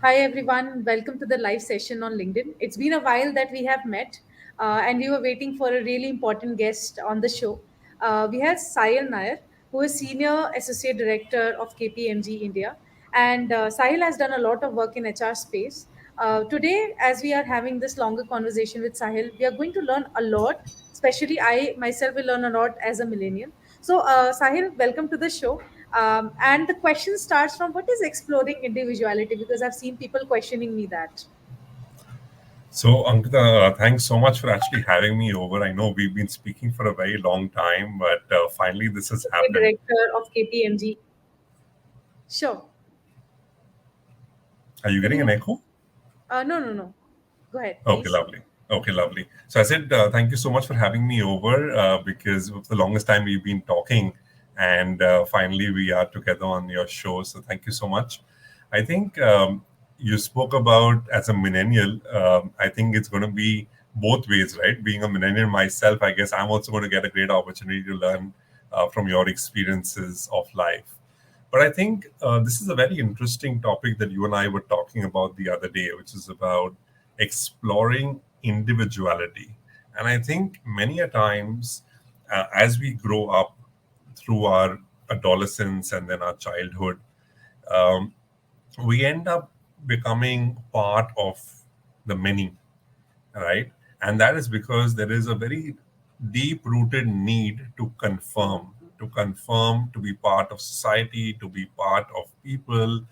Hi, everyone. Welcome to the live session on LinkedIn. It's been a while that we have met, and we were waiting for a really important guest on the show. We have Sahil Nayar, who is Senior Associate Director of KPMG India. And Sahil has done a lot of work in HR space. Today, as we are having this longer conversation with Sahil, we are going to learn a lot. Especially, I myself will learn a lot as a millennial. So, Sahil, welcome to the show. And the question starts from what is exploring individuality? Because I've seen people questioning me that. So, Ankita, thanks so much for actually having me over. I know we've been speaking for a very long time, but finally this has Associate happened. Director of KPMG. Sure. Are you Can getting you? an echo? No, no, no. Go ahead, Okay, please. lovely. Okay, lovely. So I said, thank you so much for having me over because for the longest time we've been talking, and finally we are together on your show. So thank you so much. I think you spoke about as a millennial. I think it's going to be both ways, right? Being a millennial myself, I guess I'm also going to get a great opportunity to learn from your experiences of life. But I think this is a very interesting topic that you and I were talking about the other day, which is about exploring individuality. And I think many a times, as we grow up through our adolescence and then our childhood, um, we end up becoming part of the many, right? And that is because there is a very deep rooted need to confirm, to be part of society, to be part of people.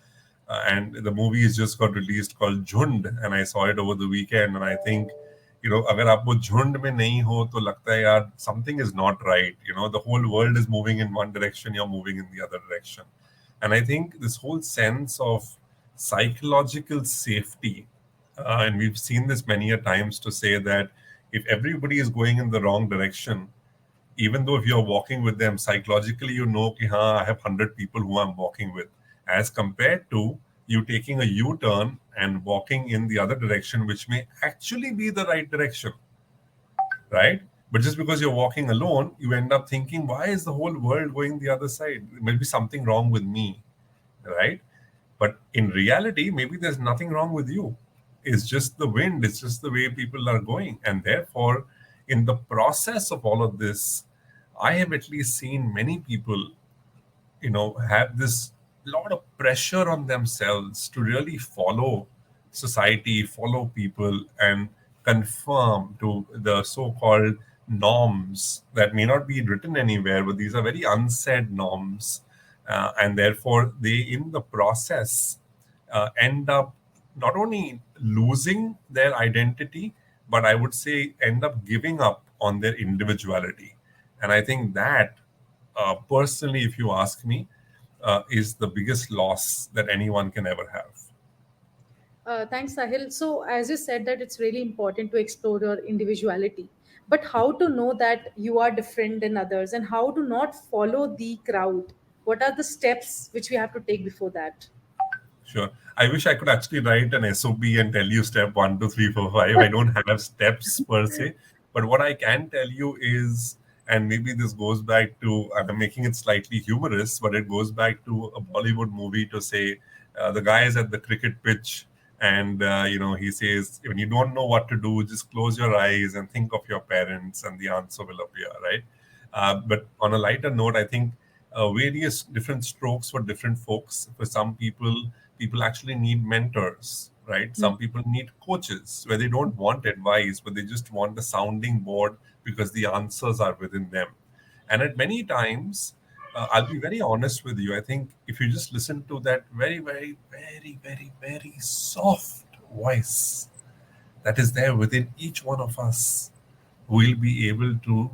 And the movie has just got released called Jhund, and I saw it over the weekend. And I think, अगर आप वो झुंड में नहीं हो तो लगता है यार something is not right. The whole world is moving in one direction, you're moving in the other direction. And I think this whole sense of psychological safety, and we've seen this many a times to say that if everybody is going in the wrong direction, even though if you're walking with them psychologically, कि हाँ, I have 100 people who I'm walking with, as compared to you taking a U-turn and walking in the other direction, which may actually be the right direction, right? But just because you're walking alone, you end up thinking, why is the whole world going the other side? There may be something wrong with me, right? But in reality, maybe there's nothing wrong with you. It's just the wind, it's just the way people are going. And therefore, in the process of all of this, I have at least seen many people, have this lot of pressure on themselves to really follow society, follow people, and conform to the so-called norms that may not be written anywhere, but these are very unsaid norms. And therefore, they, in the process, end up not only losing their identity, but I would say end up giving up on their individuality. And I think that, personally, if you ask me, is the biggest loss that anyone can ever have. Thanks, Sahil. So, as you said, that it's really important to explore your individuality, but how to know that you are different than others and how to not follow the crowd? What are the steps which we have to take before that? Sure. I wish I could actually write an SOP and tell you step one, two, three, four, five. I don't have steps per se, but what I can tell you is, and maybe this goes back to, I'm making it slightly humorous, but it goes back to a Bollywood movie to say the guy is at the cricket pitch, and he says, when you don't know what to do, just close your eyes and think of your parents, and the answer will appear, right? But on a lighter note, I think various different strokes for different folks. For some people actually need mentors, right? Hmm. Some people need coaches where they don't want advice, but they just want a sounding board because the answers are within them. And at many times, I'll be very honest with you. I think if you just listen to that very, very, very, very, very soft voice that is there within each one of us, we'll be able to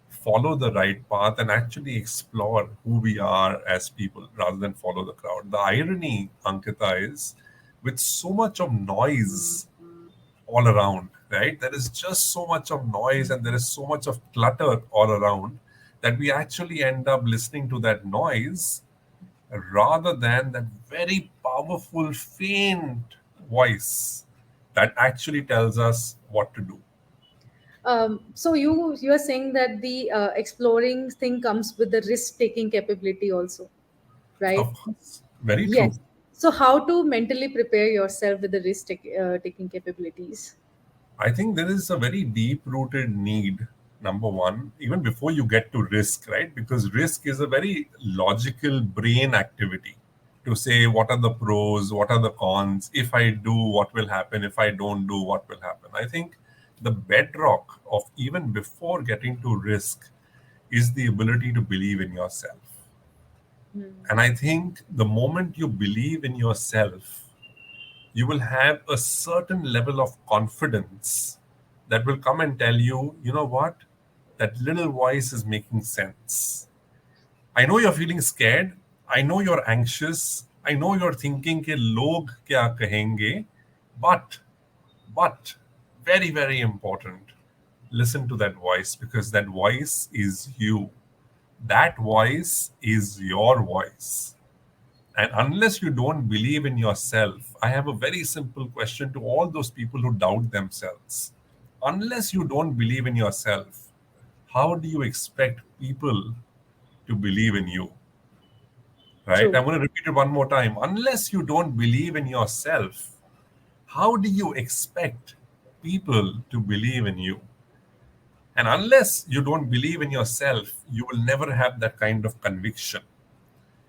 follow the right path and actually explore who we are as people rather than follow the crowd. The irony, Ankita, is with so much of noise all around, right? There is just so much of noise and there is so much of clutter all around that we actually end up listening to that noise rather than that very powerful, faint voice that actually tells us what to do. So you are saying that the exploring thing comes with the risk taking capability also, right? Of course, very Yes. true. So, how to mentally prepare yourself with the taking capabilities? I think there is a very deep rooted need, number one, even before you get to risk, right? Because risk is a very logical brain activity to say what are the pros, what are the cons, if I do, what will happen, if I don't do, what will happen. I think the bedrock of even before getting to risk is the ability to believe in yourself. And I think the moment you believe in yourself, you will have a certain level of confidence that will come and tell you, you know what, that little voice is making sense. I know you're feeling scared. I know you're anxious. I know you're thinking कि लोग क्या कहेंगे, but but very very important, listen to that voice because that voice is you. That voice is your voice. And unless you don't believe in yourself, I have a very simple question to all those people who doubt themselves. Unless you don't believe in yourself, how do you expect people to believe in you? Right? True. I'm going to repeat it one more time. Unless you don't believe in yourself, how do you expect people to believe in you? And unless you don't believe in yourself, you will never have that kind of conviction.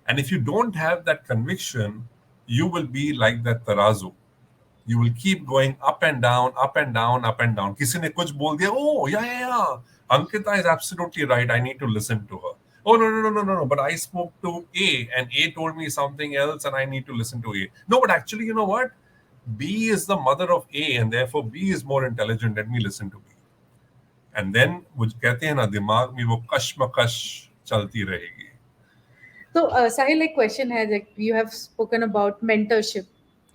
And if you don't have that conviction, you will be like that tarazu. You will keep going up and down, up and down, up and down. किसी ने कुछ बोल दिया, oh yeah. Ankita is absolutely right. I need to listen to her. Oh no. But I spoke to A and A told me something else and I need to listen to A. No, but actually, you know what? B is the mother of A and therefore B is more intelligent. Let me listen to B. And then वो कहते हैं ना दिमाग में वो कश्मकश चलती रहेगी. So, Sahil, एक question है, like you have spoken about mentorship,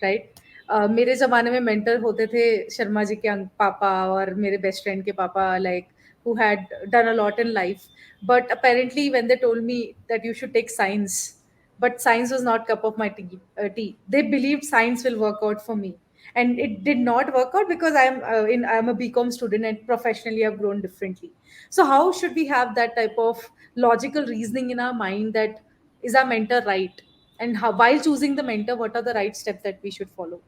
right? मेरे जमाने में mentor होते थे शर्मा जी के पापा और मेरे best friend के पापा, like who had done a lot in life. But apparently, when they told me that you should take science, but science was not cup of my tea. They believed science will work out for me, and it did not work out because I'm a BCom student and professionally I've grown differently. So how should we have that type of logical reasoning in our mind that is our mentor right, and how, while choosing the mentor, what are the right steps that we should follow?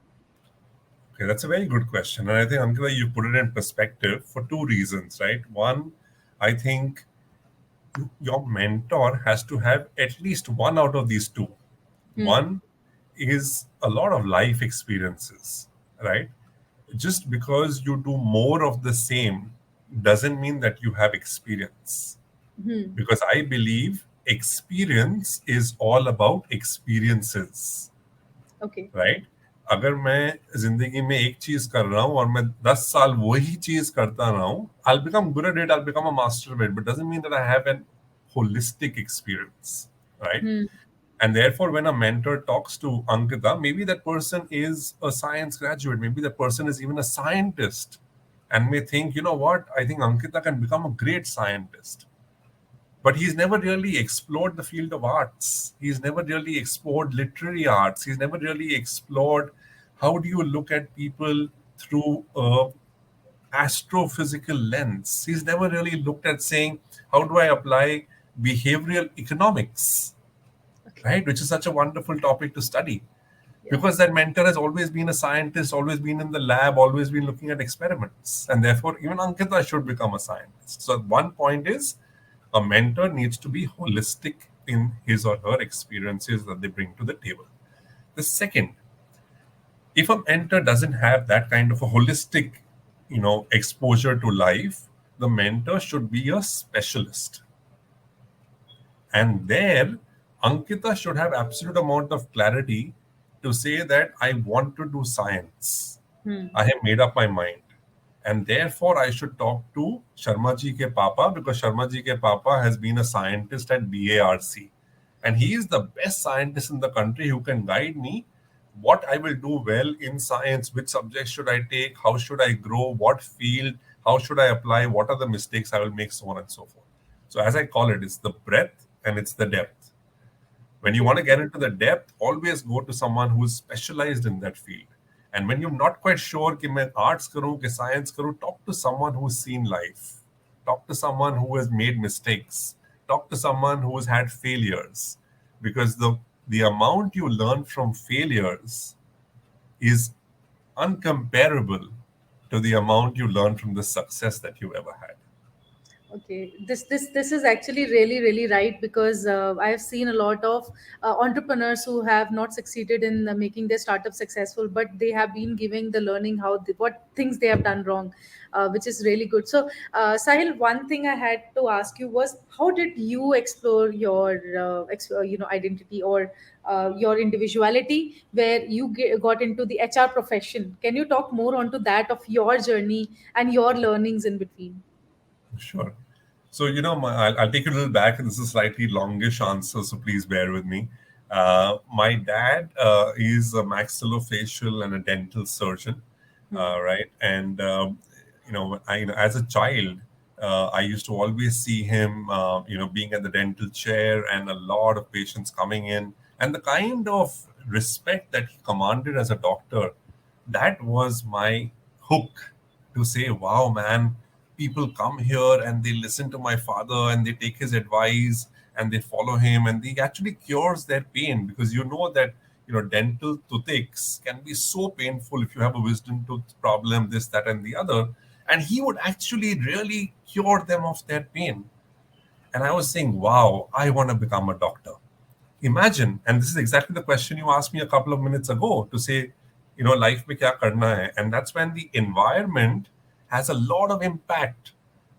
Okay, that's a very good question. And I think, Ankita, you put it in perspective for two reasons, right? One, I think your mentor has to have at least one out of these two. Hmm. One is a lot of life experiences, right? Just because you do more of the same doesn't mean that you have experience. Hmm. Because I believe experience is all about experiences. Okay. Right. अगर मैं जिंदगी में एक चीज कर रहा हूं और मैं 10 साल वही चीज करता रहा हूं, I'll become good at it, I'll become a master of it, but doesn't mean that I have an holistic experience, right? Hmm. And therefore, when a mentor talks to Ankita, maybe that person is a science graduate, maybe that person is even a scientist, and may think, you know what, I think Ankita can become a great scientist, but he's never really explored the field of arts. He's never really explored literary arts. He's never really explored how do you look at people through a astrophysical lens. He's never really looked at saying, how do I apply behavioral economics, Okay. right? Which is such a wonderful topic to study. Yeah. Because that mentor has always been a scientist, always been in the lab, always been looking at experiments. And therefore, even Ankita should become a scientist. So, one point is a mentor needs to be holistic in his or her experiences that they bring to the table. The second, if a mentor doesn't have that kind of a holistic, exposure to life, the mentor should be a specialist. And there, Ankita should have absolute amount of clarity to say that I want to do science. Hmm. I have made up my mind. And therefore, I should talk to Sharma ji ke Papa because Sharma ji ke Papa has been a scientist at BARC. And he is the best scientist in the country who can guide me what I will do well in science, which subjects should I take, how should I grow, what field, how should I apply, what are the mistakes I will make, so on and so forth. So, as I call it, it's the breadth and it's the depth. When you Okay. want to get into the depth, always go to someone who is specialized in that field. And when you're not quite sure कि मैं arts करूँ कि science करूँ, talk to someone who's seen life. Talk to someone who has made mistakes. Talk to someone who has had failures. Because the the amount you learn from failures is uncomparable to the amount you learn from the success that you ever had. Okay, this is actually really right, because I have seen a lot of entrepreneurs who have not succeeded in making their startup successful, but they have been giving the learning what things they have done wrong, which is really good. So, Sahil, one thing I had to ask you was, how did you explore your identity, or your individuality, where you got into the HR profession? Can you talk more onto that of your journey and your learnings in between? Sure. So, I'll take you a little back, and this is a slightly longish answer, so please bear with me. My dad is a maxillofacial and a dental surgeon, Hmm. right? And, as a child, I used to always see him, being at the dental chair and a lot of patients coming in. And the kind of respect that he commanded as a doctor, that was my hook to say, wow, man, people come here and they listen to my father and they take his advice and they follow him and he actually cures their pain, because that dental toothaches can be so painful if you have a wisdom tooth problem, this, that, and the other. And he would actually really cure them of their pain. And I was saying, wow, I want to become a doctor. Imagine, and this is exactly the question you asked me a couple of minutes ago, to say, life mein kya karna hai? And that's when the environment has a lot of impact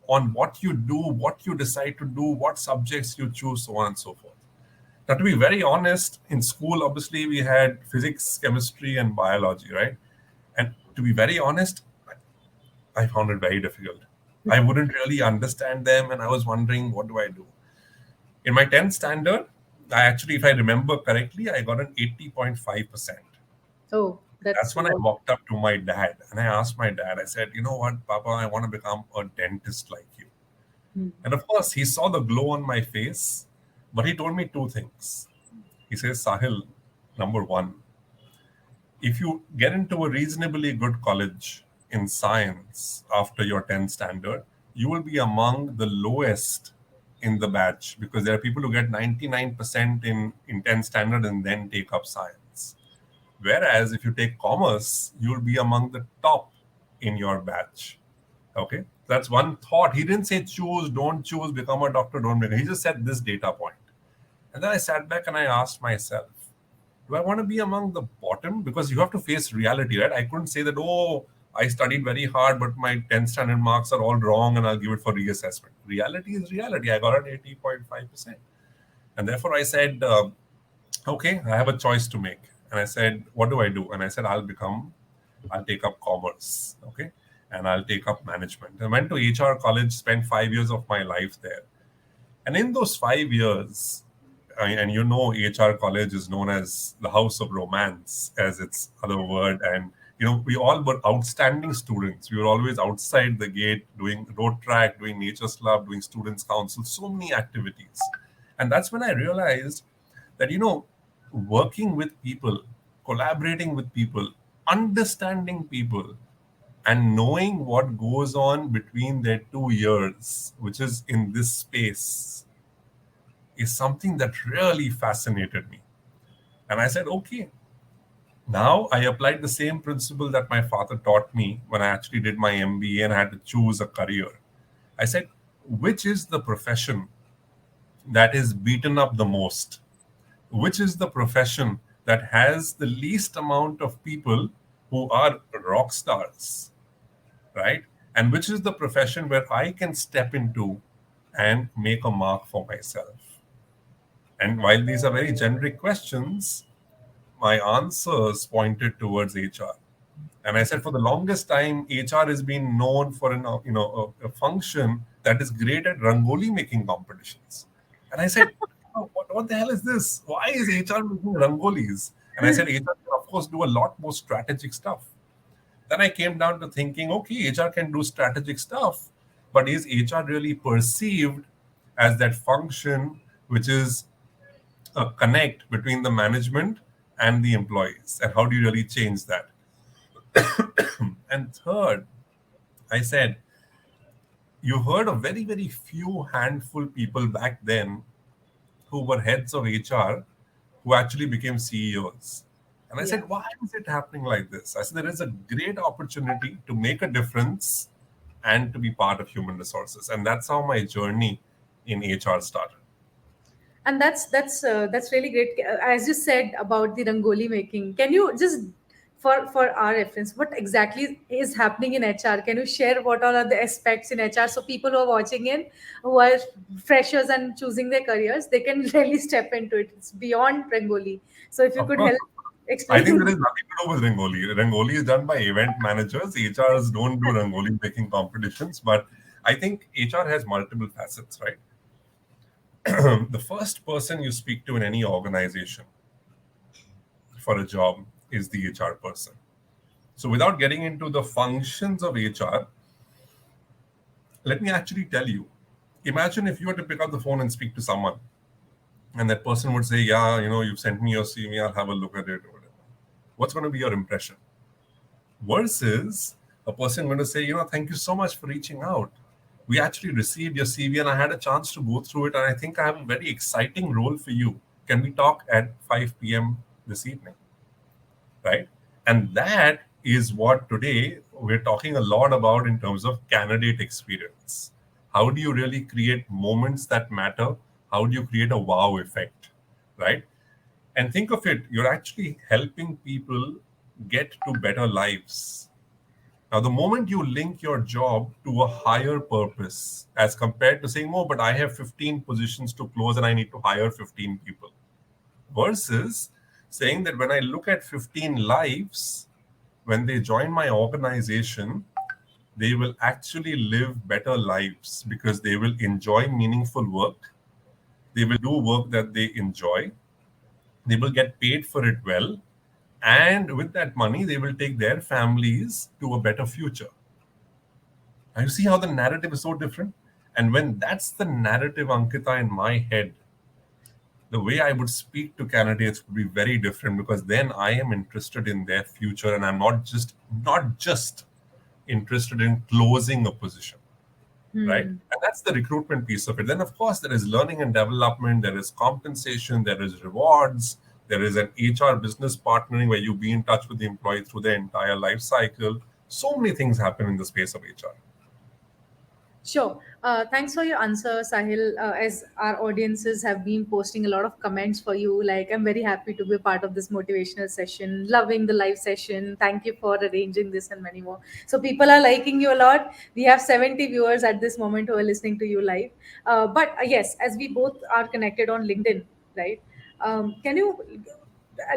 on what you do, what you decide to do, what subjects you choose, so on and so forth. Now, to be very honest, in school, obviously, we had physics, chemistry, and biology, right? And to be very honest, I found it very difficult. I wouldn't really understand them, and I was wondering, what do I do? In my 10th standard, I actually, if I remember correctly, I got an 80.5%. Oh, That's that's when I what. walked up to my dad and I asked my dad, I said, you know what, Papa, I want to become a dentist like you. Hmm. And of course, he saw the glow on my face, but he told me two things. He says, Sahil, number one, if you get into a reasonably good college in science after your 10th standard, you will be among the lowest in the batch, because there are people who get 99% in 10th standard and then take up science. Whereas if you take commerce, you'll be among the top in your batch. Okay. That's one thought. He didn't say choose, don't choose, become a doctor, don't become. He just said this data point. And then I sat back and I asked myself, do I want to be among the bottom? Because you have to face reality, right? I couldn't say that, oh, I studied very hard, but my 10th standard marks are all wrong and I'll give it for reassessment. Reality is reality. I got an 80.5%. And therefore I said, okay, I have a choice to make. And I said, what do I do? And I said, I'll take up commerce. Okay. And I'll take up management. I went to HR college, spent 5 years of my life there. And in those 5 years, and HR college is known as the house of romance, as its other word. And, we all were outstanding students. We were always outside the gate doing road track, doing nature's club, doing students' council, so many activities. And that's when I realized that, working with people, collaborating with people, understanding people, and knowing what goes on between their 2 years, which is in this space, is something that really fascinated me. And I said, okay, now I applied the same principle that my father taught me when I actually did my MBA and I had to choose a career. I said, which is the profession that is beaten up the most? Which is the profession that has the least amount of people who are rock stars, right? And which is the profession where I can step into and make a mark for myself? And while these are very generic questions, my answers pointed towards HR. And I said, for the longest time, HR has been known for a function that is great at rangoli making competitions. And I said, oh, what the hell is this? Why is HR making rangolis? And I said, HR can, of course, do a lot more strategic stuff. Then I came down to thinking, okay, HR can do strategic stuff, but is HR really perceived as that function which is a connect between the management and the employees? And how do you really change that? And third, I said, you heard of very, very few handful people back then who were heads of HR who actually became CEOs. And I Yeah. said, why is it happening like this? I said, there is a great opportunity to make a difference and to be part of human resources. And that's how my journey in HR started. And that's really great. As you said about the rangoli making, can you just, for our reference, what exactly is happening in HR? Can you share what all are the aspects in HR, so people who are watching in, who are freshers and choosing their careers, they can really step into it? It's beyond rangoli. So if you Of could course, help I think there explain. is nothing to do with Rangoli. Rangoli is done by event managers. HRs don't do Rangoli making competitions, but I think HR has multiple facets, right? The first person you speak to in any organization for a job is the HR person. So, without getting into the functions of HR, let me actually tell you. Imagine if you were to pick up the phone and speak to someone, and that person would say, "Yeah, you've sent me your CV, I'll have a look at it," or whatever. What's going to be your impression? Versus a person going to say, thank you so much for reaching out. We actually received your CV and I had a chance to go through it. And I think I have a very exciting role for you. Can we talk at 5 p.m. this evening? Right? And that is what today we're talking a lot about in terms of candidate experience. How do you really create moments that matter? How do you create a wow effect? Right? And think of it, you're actually helping people get to better lives. Now, the moment you link your job to a higher purpose, as compared to saying, oh, but I have 15 positions to close and I need to hire 15 people, versus saying that when I look at 15 lives, when they join my organization, they will actually live better lives because they will enjoy meaningful work. They will do work that they enjoy. They will get paid for it well. And with that money, they will take their families to a better future. Now, you see how the narrative is so different? And when that's the narrative, Ankita, in my head, the way I would speak to candidates would be very different because then I am interested in their future and I'm not just interested in closing a position, right? Hmm. And that's the recruitment piece of it. Then of course there is learning and development, there is compensation, there is rewards, there is an HR business partnering where you be in touch with the employee through the entire life cycle. So many things happen in the space of HR. Sure. Thanks for your answer, Sahil. As our audiences have been posting a lot of comments for you, like, I'm very happy to be a part of this motivational session, loving the live session. Thank you for arranging this and many more. So, people are liking you a lot. We have 70 viewers at this moment who are listening to you live. But yes, as we both are connected on LinkedIn, right? Can you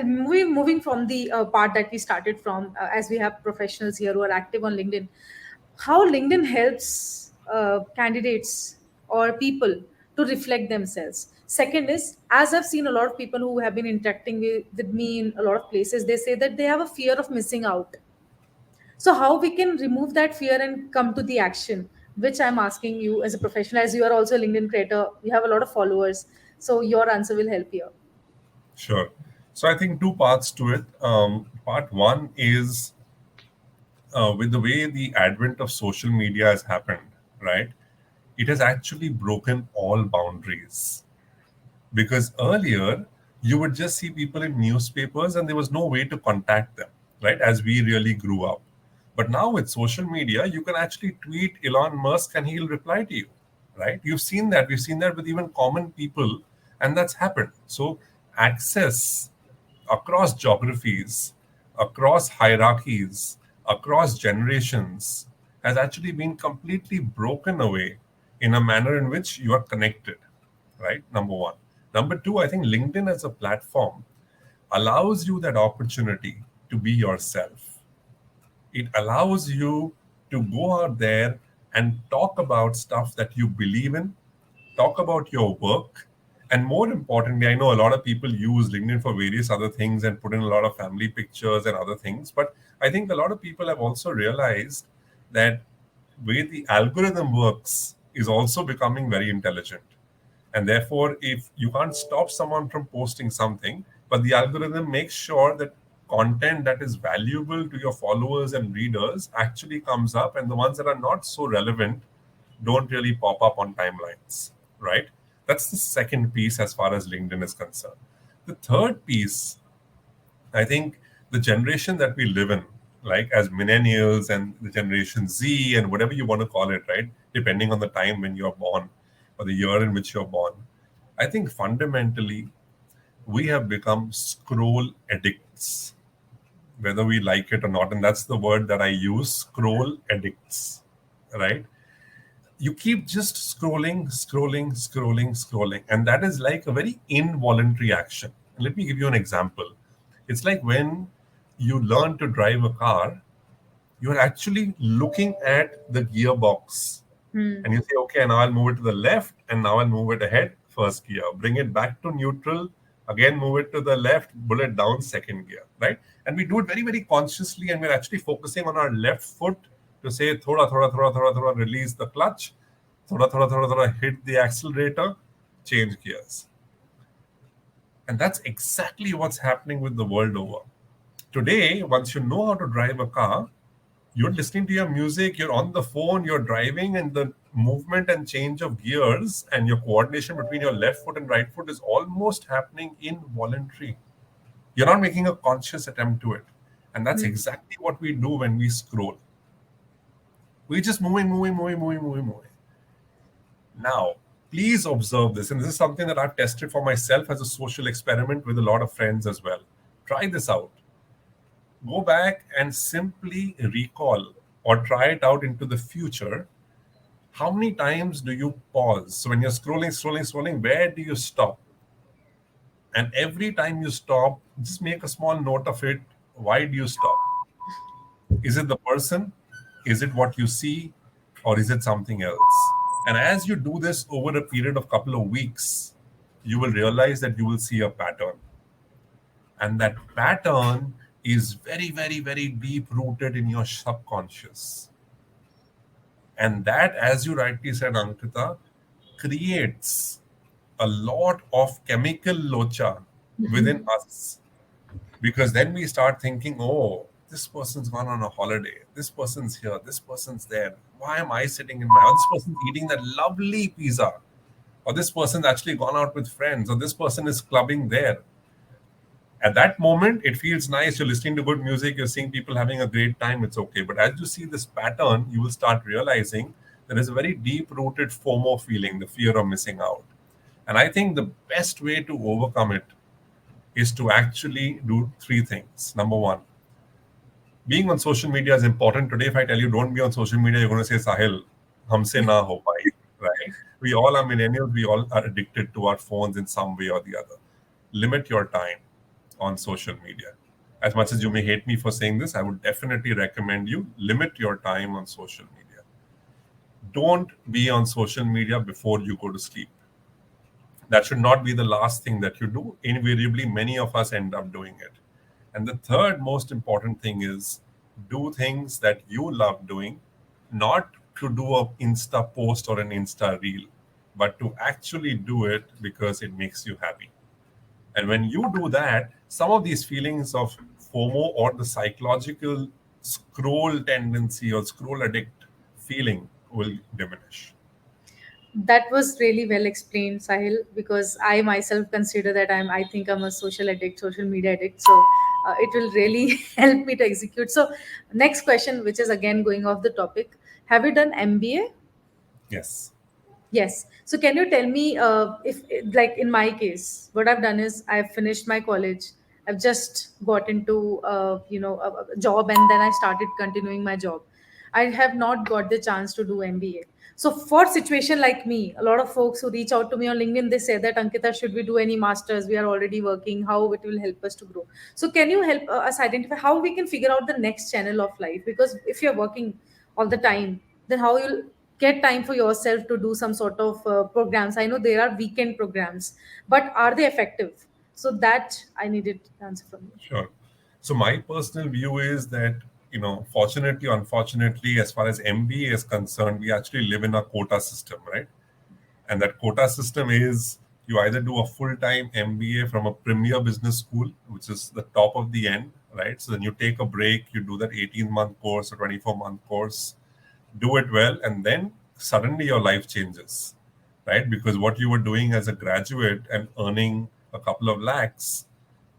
moving from the part that we started from, as we have professionals here who are active on LinkedIn, how LinkedIn helps candidates or people to reflect themselves. Second is, as I've seen a lot of people who have been interacting with me in a lot of places, they say that they have a fear of missing out. So how we can remove that fear and come to the action, which I'm asking you as a professional, as you are also a LinkedIn creator, you have a lot of followers. So your answer will help here. Sure. So I think two parts to it. Part one is with the way the advent of social media has happened, right? It has actually broken all boundaries. Because earlier, you would just see people in newspapers and there was no way to contact them, right? As we really grew up. But now with social media, you can actually tweet Elon Musk and he'll reply to you, right? You've seen that. We've seen that with even common people, and that's happened. So, access across geographies, across hierarchies, across generations has actually been completely broken away in a manner in which you are connected, right? Number one. Number two, I think LinkedIn as a platform allows you that opportunity to be yourself. It allows you to go out there and talk about stuff that you believe in, talk about your work. And more importantly, I know a lot of people use LinkedIn for various other things and put in a lot of family pictures and other things. But I think a lot of people have also realized that way the algorithm works is also becoming very intelligent. And therefore, if you can't stop someone from posting something, but the algorithm makes sure that content that is valuable to your followers and readers actually comes up, and the ones that are not so relevant don't really pop up on timelines, right? That's the second piece as far as LinkedIn is concerned. The third piece, I think the generation that we live in, like as millennials and the generation Z and whatever you want to call it, right? Depending on the time when you're born or the year in which you're born, I think fundamentally we have become scroll addicts, whether we like it or not. And that's the word that I use, scroll addicts, right? You keep just scrolling. And that is like a very involuntary action. And let me give you an example. It's like when you learn to drive a car, you're actually looking at the gearbox Hmm. and you say, okay, now I'll move it to the left and now I'll move it ahead, first gear, bring it back to neutral, again move it to the left, pull it down, second gear, right? And we do it very, very consciously, and we're actually focusing on our left foot to say, thoda, release the clutch, thoda, hit the accelerator, change gears. And that's exactly what's happening with the world over. Today, once you know how to drive a car, you're listening to your music, you're on the phone, you're driving, and the movement and change of gears and your coordination between your left foot and right foot is almost happening involuntary. You're not making a conscious attempt to it. And that's Hmm. exactly what we do when we scroll. We're just moving. Now, please observe this. And this is something that I've tested for myself as a social experiment with a lot of friends as well. Try this out. Go back and simply recall or try it out into the future. How many times do you pause? So when you're scrolling, where do you stop? And every time you stop, just make a small note of it. Why do you stop? Is it the person? Is it what you see? Or is it something else? And as you do this over a period of couple of weeks, you will realize that you will see a pattern. And that pattern is very deep rooted in your subconscious. And that, as you rightly said, Ankita, creates a lot of chemical locha within us, because then we start thinking, oh, this person's gone on a holiday, this person's here, this person's there, why am I sitting in my house, this person's eating that lovely pizza, or this person's actually gone out with friends, or this person is clubbing there. At that moment it feels nice, you're listening to good music, you're seeing people having a great time, it's okay. But as you see this pattern, you will start realizing there is a very deep rooted FOMO feeling, the fear of missing out. And I think the best way to overcome it is to actually do three things. Number one, being on social media is important. Today, if I tell you don't be on social media, you're going to say, Sahil, humse na ho pai, right? We all are millennials. We all are addicted to our phones in some way or the other. Limit your time on social media. As much as you may hate me for saying this, I would definitely recommend you limit your time on social media. Don't be on social media before you go to sleep. That should not be the last thing that you do. Invariably, many of us end up doing it. And the third most important thing is do things that you love doing, not to do a Insta post or an Insta reel, but to actually do it because it makes you happy. And when you do that, some of these feelings of FOMO or the psychological scroll tendency or scroll addict feeling will diminish. That was really well explained, Sahil, because I myself consider that I think I'm a social addict, social media addict. So it will really help me to execute. So next question, which is again going off the topic, have you done MBA? Yes. Yes. So can you tell me if, like in my case, what I've done is I've finished my college. I've just got into, a job, and then I started continuing my job. I have not got the chance to do MBA. So for situation like me, a lot of folks who reach out to me on LinkedIn, they say that Ankita, should we do any masters? We are already working. How it will help us to grow? So can you help us identify how we can figure out the next channel of life? Because if you're working all the time, then how you'll get time for yourself to do some sort of programs? I know there are weekend programs, but are they effective? So that I needed answer from you. Sure. So my personal view is that, fortunately, unfortunately, as far as MBA is concerned, we actually live in a quota system, right? And that quota system is you either do a full-time MBA from a premier business school, which is the top of the end, right? So then you take a break, you do that 18-month course or 24-month course, do it well, and then suddenly your life changes, right? Because what you were doing as a graduate and earning a couple of lakhs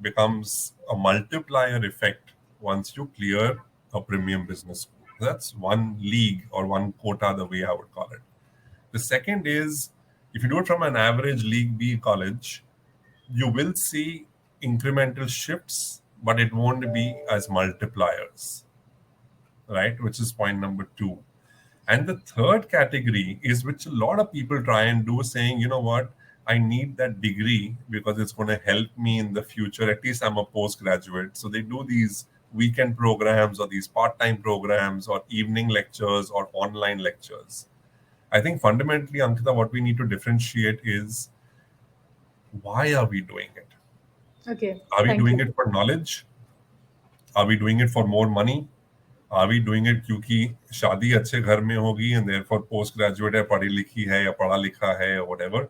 becomes a multiplier effect once you clear a premium business school. That's one league or one quota, the way I would call it. The second is, if you do it from an average League B college, you will see incremental shifts, but it won't be as multipliers, right? Which is point number two. And the third category is which a lot of people try and do, saying, you know what, I need that degree because it's going to help me in the future. At least I'm a postgraduate. So they do these weekend programs or these part time programs or evening lectures or online lectures. I think fundamentally, Ankita, what we need to differentiate is, why are we doing it? Okay, Are we thank doing you. it for knowledge? Are we doing it for more money? Are we doing it क्योंकि शादी अच्छे घर में होगी and therefore post graduate है, पढ़ी लिखी है या पढ़ा लिखा है or whatever?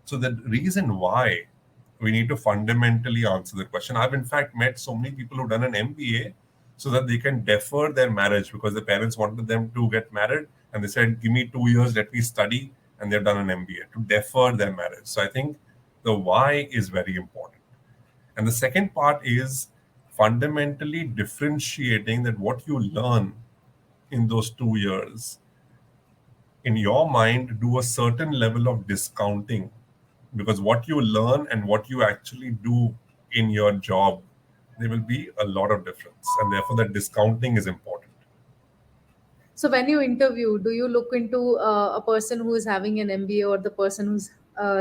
So the reason why we need to fundamentally answer the question. I've in fact met so many people who've done an MBA so that they can defer their marriage because the parents wanted them to get married and they said, "Give me 2 years, let me study," and they've done an MBA to defer their marriage. So I think the why is very important. And the second part is fundamentally differentiating that what you learn in those 2 years, in your mind, do a certain level of discounting, because what you learn and what you actually do in your job, there will be a lot of difference. And therefore, that discounting is important. So when you interview, do you look into a person who is having an MBA or the person who's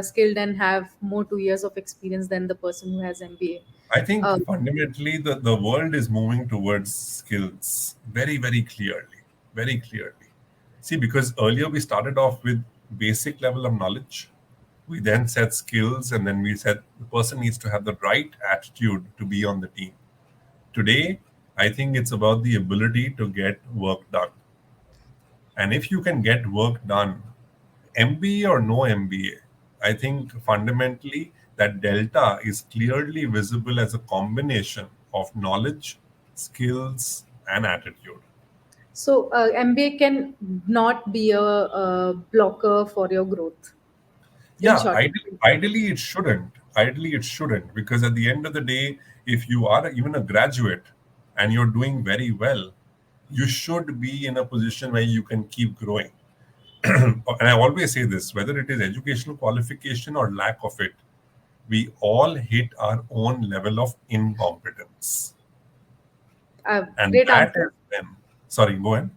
skilled and have more 2 years of experience than the person who has I MBA? think fundamentally the world is moving towards skills very, very clearly. Very clearly. See, because earlier we started off with basic level of knowledge. We then said skills, and then we said the person needs to have the right attitude to be on the team. Today, I think it's about the ability to get work done. And if you can get work done, MBA or no MBA, I think fundamentally that delta is clearly visible as a combination of knowledge, skills, and attitude. So MBA can not be a blocker for your growth. In Yeah, short. ideally it shouldn't. Ideally it shouldn't, because at the end of the day, if you are even a graduate and you're doing very well, you should be in a position where you can keep growing. And I always say this, whether it is educational qualification or lack of it, we all hit our own level of incompetence. And Great that answer. is when, sorry, go ahead.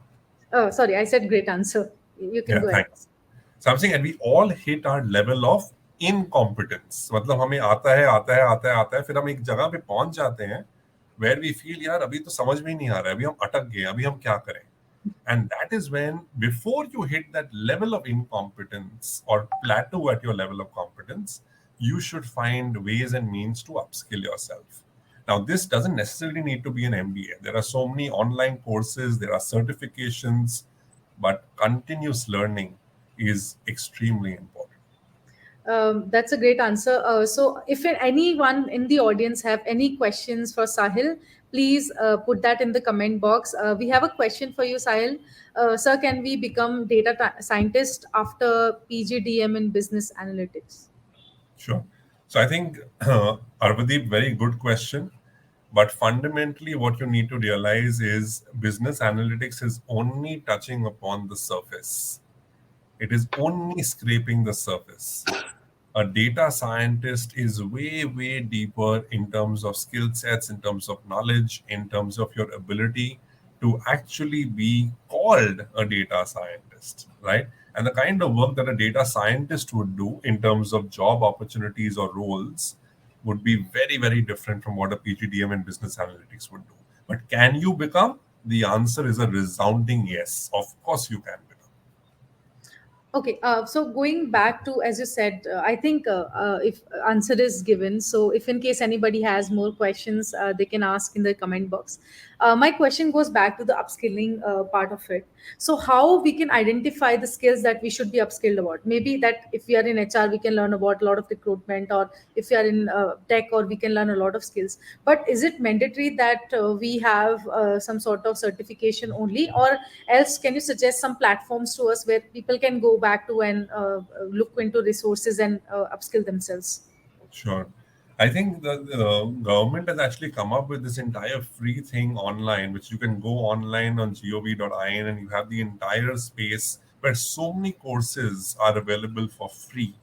Oh, sorry, I said great answer. You can Yeah, go ahead. thanks. So I'm saying, and we all hit our level of incompetence. मतलब हमें आता है आता है आता है आता है, फिर हम एक जगह पे पहुंच जाते हैं where we feel, यार अभी तो समझ में ही नहीं आ रहा है, अभी हम अटक गए, अभी हम क्या करें? And that is when, before you hit that level of incompetence or plateau at your level of competence, you should find ways and means to upskill yourself. Now, this doesn't necessarily need to be an MBA. There are so many online courses, there are certifications, but continuous learning is extremely important. That's a great answer. So, if anyone in the audience have any questions for Sahil, please put that in the comment box. We have a question for you, Sahil. Sir, can we become scientist after PGDM in business analytics? Sure. So I think, Arvadeep, very good question. But fundamentally, what you need to realize is business analytics is only touching upon the surface. It is only scraping the surface. A data scientist is way, way deeper in terms of skill sets, in terms of knowledge, in terms of your ability to actually be called a data scientist, right? And the kind of work that a data scientist would do in terms of job opportunities or roles would be very, very different from what a PGDM in business analytics would do. But can you become? The answer is a resounding yes. Of course, you can become. Okay, so going back to, as you said, I think if answer is given, so if in case anybody has more questions, they can ask in the comment box. My question goes back to the upskilling part of it. So how we can identify the skills that we should be upskilled about? Maybe that if we are in HR, we can learn about a lot of recruitment, or if we are in tech, or we can learn a lot of skills. But is it mandatory that we have some sort of certification only, or else can you suggest some platforms to us where people can go back to and look into resources and upskill themselves? Sure. I think the government has actually come up with this entire free thing online, which you can go online on gov.in and you have the entire space where so many courses are available for free,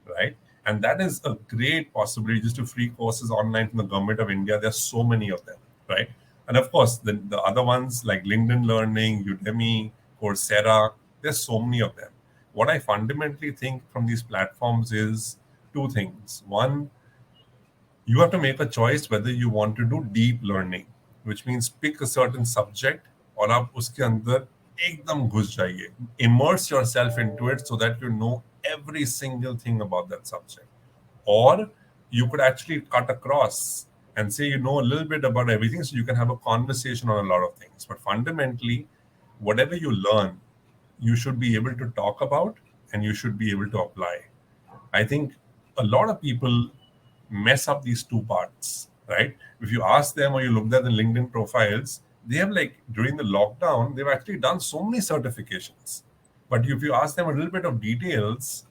right? And that is a great possibility just to free courses online from the government of India. There's so many of them, right? And of course, the other ones like LinkedIn Learning, Udemy, Coursera, there's so many of them. What I fundamentally think from these platforms is two things. One, you have to make a choice whether you want to do deep learning, which means pick a certain subject और आप उसके अंदर एकदम घुस जाइए. Immerse yourself into it so that you know every single thing about that subject. Or you could actually cut across and say you know a little bit about everything so you can have a conversation on a lot of things. But fundamentally, whatever you learn, you should be able to talk about and you should be able to apply. I think a lot of people mess up these two parts, right? If you ask them or you look at the LinkedIn profiles, they have like during the lockdown, they've actually done so many certifications. But if you ask them a little bit of details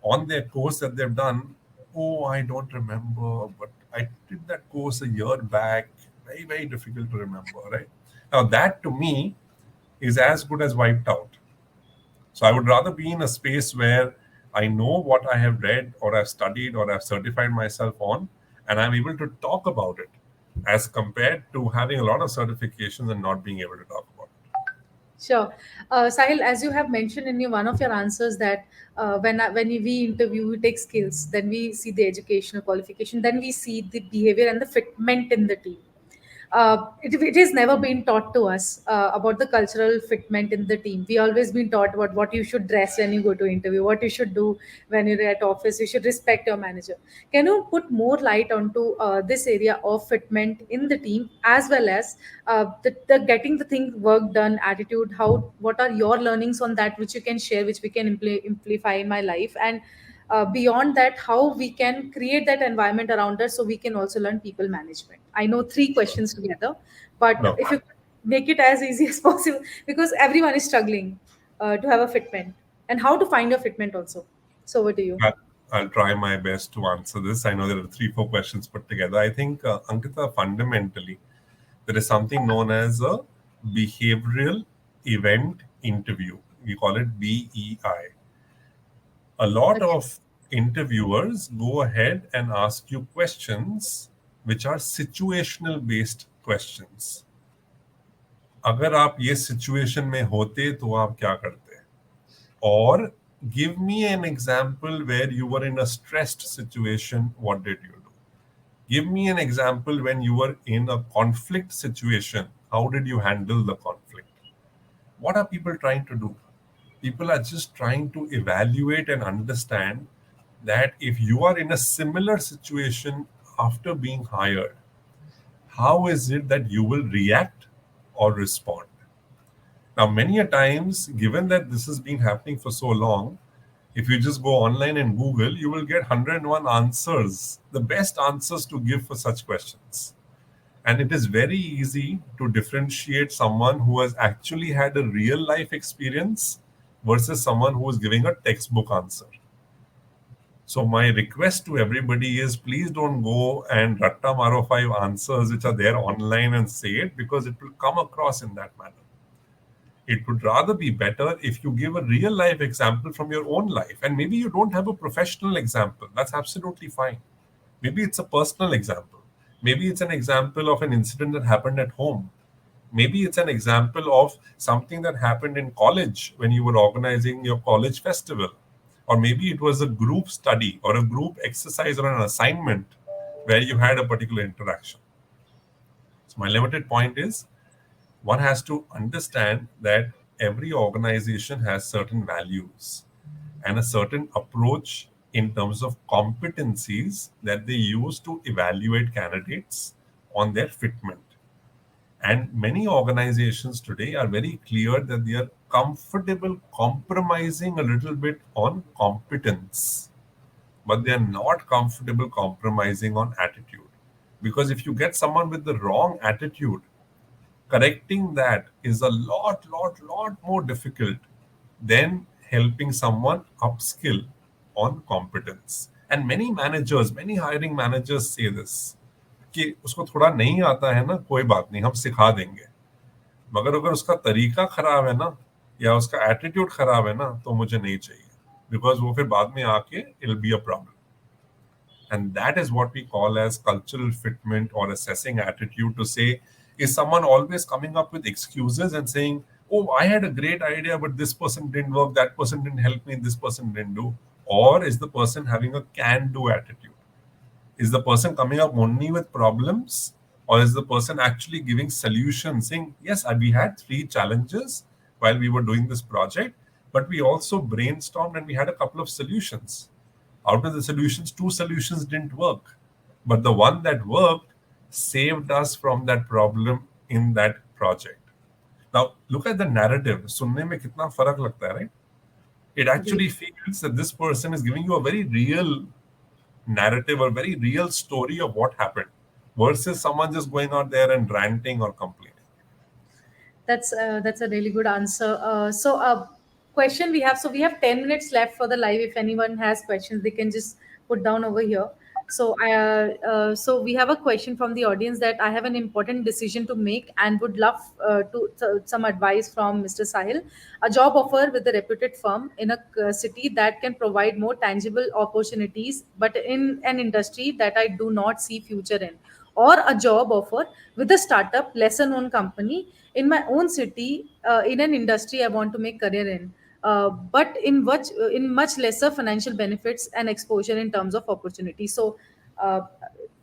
on their course that they've done, oh, I don't remember, but I did that course a year back. Very, very difficult to remember, right? Now, that to me is as good as wiped out. So I would rather be in a space where I know what I have read or I've studied or I've certified myself on, and I'm able to talk about it as compared to having a lot of certifications and not being able to talk about it. Sure. Sahil, as you have mentioned in one of your answers that when we interview, we take skills, then we see the educational qualification, then we see the behavior and the fitment in the team. It has never been taught to us about the cultural fitment in the team. We always been taught about what you should dress when you go to interview, what you should do when you're at office. You should respect your manager. Can you put more light onto this area of fitment in the team, as well as the getting the thing work done attitude? How, what are your learnings on that, which you can share, which we can amplify in my life? And beyond that, how we can create that environment around us so we can also learn people management. I know three questions together, but No, if you could make it as easy as possible, because everyone is struggling to have a fitment and how to find your fitment also. So over to you. I- I'll try my best to answer this. I know there are three, four questions put together. I think, Ankita, fundamentally, there is something known as a behavioral event interview. We call it BEI. A lot Okay. of interviewers go ahead and ask you questions which are situational based questions. अगर आप ये situation में होते तो आप क्या करते? Or give me an example where you were in a stressed situation, what did you do? Give me an example when you were in a conflict situation, how did you handle the conflict? What are people trying to do? People are just trying to evaluate and understand that if you are in a similar situation after being hired, how is it that you will react or respond? Now, many a times, given that this has been happening for so long, if you just go online and Google, you will get 101 answers, the best answers to give for such questions. And it is very easy to differentiate someone who has actually had a real life experience versus someone who is giving a textbook answer. So my request to everybody is please don't go and ratta maro five answers which are there online and say it because it will come across in that manner. It would rather be better if you give a real life example from your own life. And maybe you don't have a professional example. That's absolutely fine. Maybe it's a personal example. Maybe it's an example of an incident that happened at home. Maybe it's an example of something that happened in college when you were organizing your college festival. Or maybe it was a group study or a group exercise or an assignment where you had a particular interaction. So, my limited point is one has to understand that every organization has certain values and a certain approach in terms of competencies that they use to evaluate candidates on their fitment. And many organizations today are very clear that they are comfortable compromising a little bit on competence, but they are not comfortable compromising on attitude. Because if you get someone with the wrong attitude, correcting that is a lot more difficult than helping someone upskill on competence. And many managers, many hiring managers say this कि उसको थोड़ा नहीं आता है ना, कोई बात नहीं, हम सिखा देंगे. मगर अगर उसका तरीका खराब है ना, या उसका एटीट्यूड खराब है ना, तो मुझे नहीं चाहिए. बिकॉज वो फिर बाद में आके it be a problem. And that is what we call as cultural fitment or assessing attitude, to say, is someone always coming up with excuses and saying, oh, I had a great idea, but this person didn't work, that person didn't help me, this person didn't do? Or is the person having a can do attitude? Is the person coming up only with problems, or is the person actually giving solutions, saying, yes, we had three challenges while we were doing this project, but we also brainstormed and we had a couple of solutions. Out of the solutions, two solutions didn't work, but the one that worked saved us from that problem in that project. Now, look at the narrative. सुनने में कितना फर्क लगता है, right? It Agree. actually feels that this person is giving you a very real narrative or very real story of what happened, versus someone just going out there and ranting or complaining. That's a really good answer. Question we have. So we have 10 minutes left for the live. If anyone has questions, they can just put down over here. So we have a question from the audience that I have an important decision to make and would love some advice from Mr. Sahil. A job offer with a reputed firm in a city that can provide more tangible opportunities, but in an industry that I do not see future in, or a job offer with a startup, lesser known company in my own city, in an industry I want to make career in, but in much lesser financial benefits and exposure in terms of opportunity. So uh,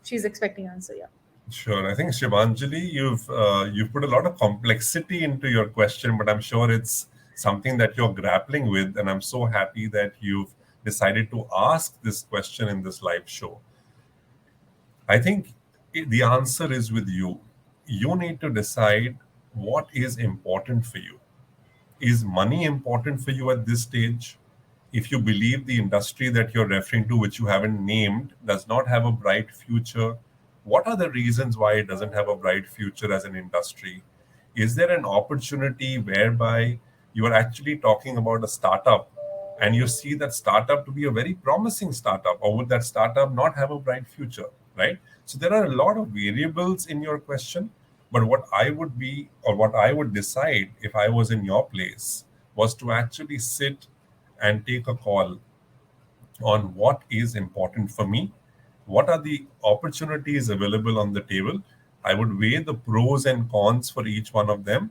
she's expecting answer. Yeah. Sure. I think Shivanjali, you've put a lot of complexity into your question, but I'm sure it's something that you're grappling with, and I'm so happy that you've decided to ask this question in this live show. I think the answer is with you. You need to decide what is important for you. Is money important for you at this stage? If you believe the industry that you're referring to, which you haven't named, does not have a bright future, what are the reasons why it doesn't have a bright future as an industry? Is there an opportunity whereby you are actually talking about a startup and you see that startup to be a very promising startup, or would that startup not have a bright future, right? So there are a lot of variables in your question, but what I would be, or what I would decide if I was in your place, was to actually sit and take a call on what is important for me, what are the opportunities available on the table. I would weigh the pros and cons for each one of them,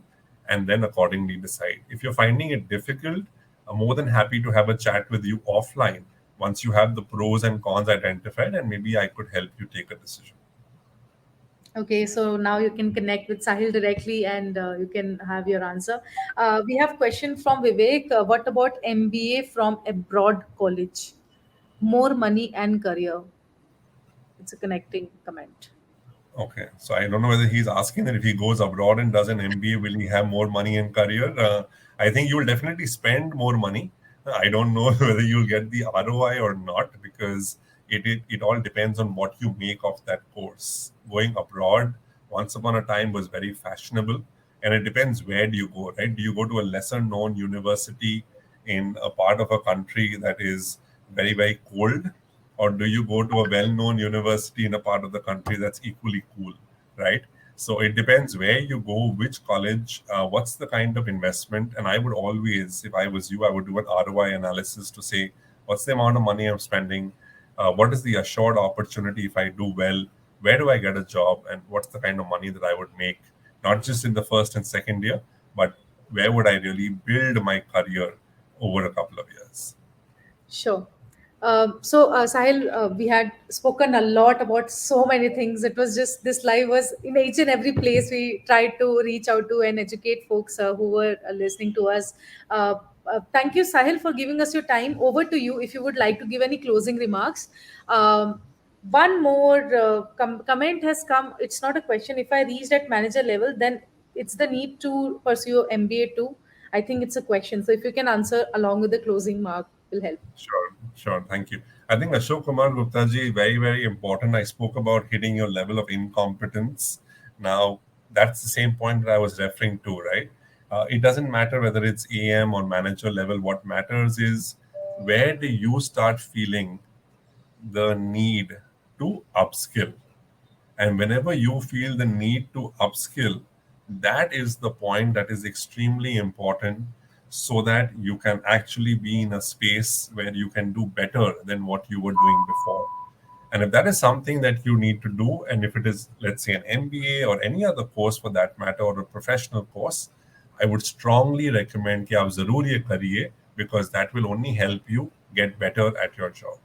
and then accordingly decide. If you're finding it difficult, I'm more than happy to have a chat with you offline once you have the pros and cons identified, and maybe I could help you take a decision. Okay, so now you can connect with Sahil directly and you can have your answer. We have question from Vivek. What about MBA from abroad college? More money and career. It's a connecting comment. Okay, so I don't know whether he's asking that if he goes abroad and does an MBA, will he have more money and career? I think you will definitely spend more money. I don't know whether you'll get the ROI or not, because it all depends on what you make of that course. Going abroad once upon a time was very fashionable, and it depends where do you go, right? Do you go to a lesser known university in a part of a country that is very, very cold, or do you go to a well-known university in a part of the country that's equally cool, right? So it depends where you go, which college, what's the kind of investment. And I would always, if I was you, I would do an ROI analysis to say, what's the amount of money I'm spending, what is the assured opportunity if I do well, where do I get a job, and what's the kind of money that I would make, not just in the first and second year, but where would I really build my career over a couple of years. Sure. Sahil, we had spoken a lot about so many things. It was just this live was in each and every place we tried to reach out to and educate folks who were listening to us. Thank you, Sahil, for giving us your time. Over to you if you would like to give any closing remarks. One more comment has come. It's not a question. If I reached at manager level, then it's the need to pursue MBA too. I think it's a question. So if you can answer along with the closing mark, will help. Sure, sure. Thank you. I think Ashok Kumar Gupta ji, very, very important. I spoke about hitting your level of incompetence. Now, that's the same point that I was referring to, right? It doesn't matter whether it's AM or manager level. What matters is, where do you start feeling the need to upskill. And whenever you feel the need to upskill, that is the point that is extremely important, so that you can actually be in a space where you can do better than what you were doing before. And if that is something that you need to do, and if it is, let's say, an MBA or any other course for that matter, or a professional course, I would strongly recommend कि आप ज़रूर ये करिए, because that will only help you get better at your job.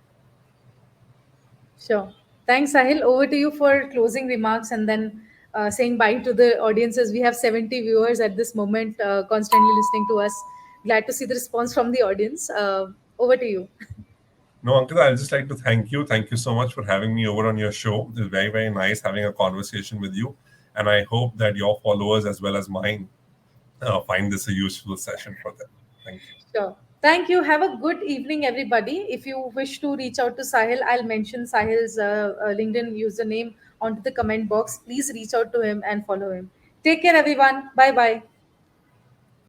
Sure. Thanks, Sahil. Over to you for closing remarks and then saying bye to the audiences. We have 70 viewers at this moment, constantly listening to us. Glad to see the response from the audience. Over to you. No, Ankita, I'd just like to thank you. Thank you so much for having me over on your show. It's very, very nice having a conversation with you. And I hope that your followers, as well as mine, find this a useful session for them. Thank you. Sure. Thank you. Have a good evening, everybody. If you wish to reach out to Sahil, I'll mention Sahil's LinkedIn username onto the comment box. Please reach out to him and follow him. Take care, everyone. Bye bye.